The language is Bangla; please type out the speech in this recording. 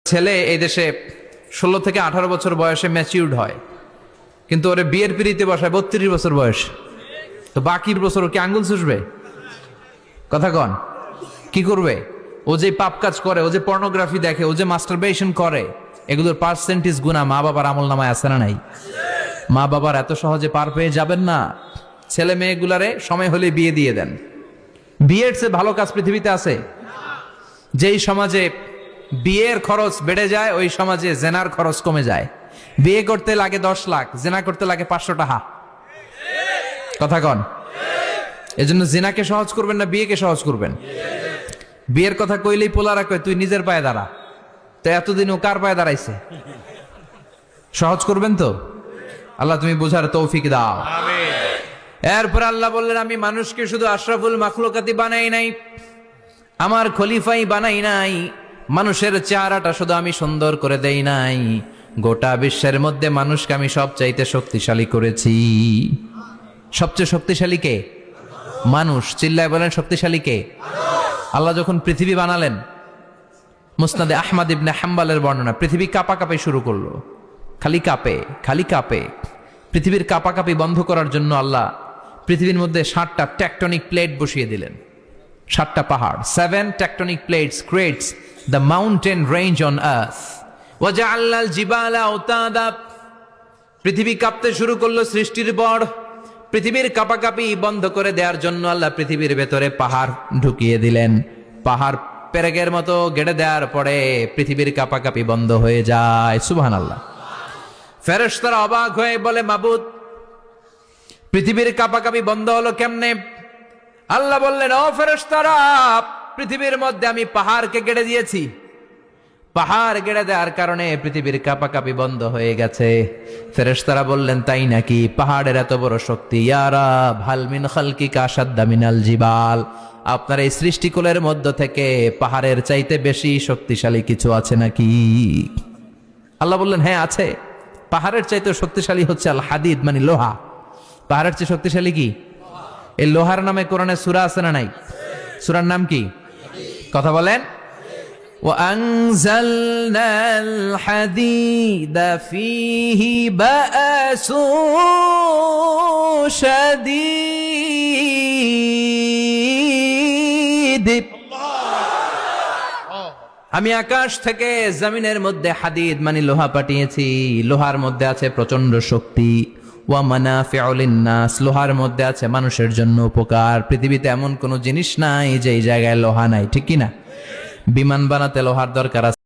ছেলে এই দেশে 16 থেকে 18 বছর বয়সে ম্যাচিউরড হয়, কিন্তু ওরে বিয়ের পিড়িতে বসায় 32 বছর বয়স। তো বাকির বছর ও কি আঙ্গুল চুষবে? কথা কন, কি করবে? ও যে পাপ কাজ করে, ও যে পর্নোগ্রাফি দেখে, ও যে মাস্টারবেশন করে, এগুলোর পার্সেন্টেজ গুণা মা বাবার আমল নামায় আছে না নাই? মা বাবার এত সহজে পার পেয়ে যাবেন না। ছেলে মেয়েগুলারে সময় হলে বিয়ে দিয়ে দেন। বিয়ের চেয়ে ভালো কাজ পৃথিবীতে আছে? যেই সমাজে বিয়ের খরচ বেড়ে যায়, ওই সমাজে জেনার খরচ কমে যায়। বিয়ে করতে লাগে 10 লাখ, জেনা করতে লাগে 500 টাকা। কথা কন। এজন্য জিনাকে সহজ করবেন না বিয়েকে সহজ করবেন? বিয়ের কথা কইলেই পোলারা কয় তুই নিজের পায়ে দাঁড়া। তো এতদিন ও কার পায়ে দাঁড়াইছে? সহজ করবেন তো? আল্লাহ তুমি বোঝার তৌফিক দাও। এরপর আল্লাহ বললেন, আমি মানুষকে শুধু আশরাফুল মাখলুকাতি বানাই নাই, আমার খলিফাই বানাই নাই। মানুষের চেহারাটা শুধু আমি সুন্দর করে দেই নাই, গোটা বিশ্বের মধ্যে মানুষকে আমি সবচাইতে শক্তিশালী করেছি। সবচেয়ে শক্তিশালী কে? মানুষ। চিল্লায় বলেন শক্তিশালী কে? আল্লাহ যখন পৃথিবী বানালেন, মুসনাদে আহমদ ইবনে হাম্বালের বর্ণনা, পৃথিবী কাঁপাকাঁপি শুরু করলো। খালি কাঁপে, খালি কাঁপে। পৃথিবীর কাঁপাকাঁপি বন্ধ করার জন্য আল্লাহ পৃথিবীর মধ্যে 7টা টেকটনিক প্লেট বসিয়ে দিলেন। 7টা পাহাড়। 7 tectonic plates creates the mountain range on earth. وَجَعَلْنَا الْجِبَالَ أَوْتَادًا। পৃথিবী কাঁপতে শুরু করলো সৃষ্টির পর। পৃথিবীর কাঁপাকাঁপি বন্ধ করে দেওয়ার জন্য আল্লাহ পৃথিবীর ভেতরে পাহাড় ঢুকিয়ে দিলেন। পাহাড় পেরেকের মতো গেড়ে দেওয়ার পরে পৃথিবীর কাঁপাকাঁপি বন্ধ হয়ে যায়। সুবহানাল্লাহ। ফেরেশতারা অবাক হয়ে বলে, মাবুদ, পৃথিবীর কাঁপাকাঁপি বন্ধ হলো কেমনে? আল্লাহ বললেন, ও ফেরেশতারা, পৃথিবীর মধ্যে আমি পাহাড়কে গেড়ে দিয়েছি। পাহাড় গেড়ে দেওয়ার কারণে পৃথিবীর কাঁপাকাঁপি বন্ধ হয়ে গেছে। ফেরেশতারা বললেন, তাই নাকি? পাহাড়ের এত বড় শক্তি। ইয়া রাব, হাল মিন খালকিকা আশাদ্দা মিনাল জিবাল। আপনার এই সৃষ্টিকুলের মধ্য থেকে পাহাড়ের চাইতে বেশি শক্তিশালী কিছু আছে নাকি? আল্লাহ বললেন, হ্যাঁ আছে। পাহাড়ের চাইতে শক্তিশালী হচ্ছে আল হাদিদ, মানে লোহা। পাহাড়ের চেয়ে শক্তিশালী কি? এই লোহার নামে কোরআনে সূরা আছে না নাই? সূরার নাম কি? কথা বলেন। وَأَنزَلْنَا الْحَدِيدَ فِيهِ بَأْسٌ شَدِيدٌ। আমি আকাশ থেকে জমিনের মধ্যে হাদিদ মানে লোহা পাঠিয়েছি। লোহার মধ্যে আছে প্রচন্ড শক্তি। ওয়া মানাফিউ লিন-নাস, লোহার মধ্যে আছে মানুষের জন্য উপকার। পৃথিবীতে এমন কোন জিনিস নাই যে এই জায়গায় লোহা নাই, ঠিক কি না? বিমান বানাতে লোহার দরকার আছে।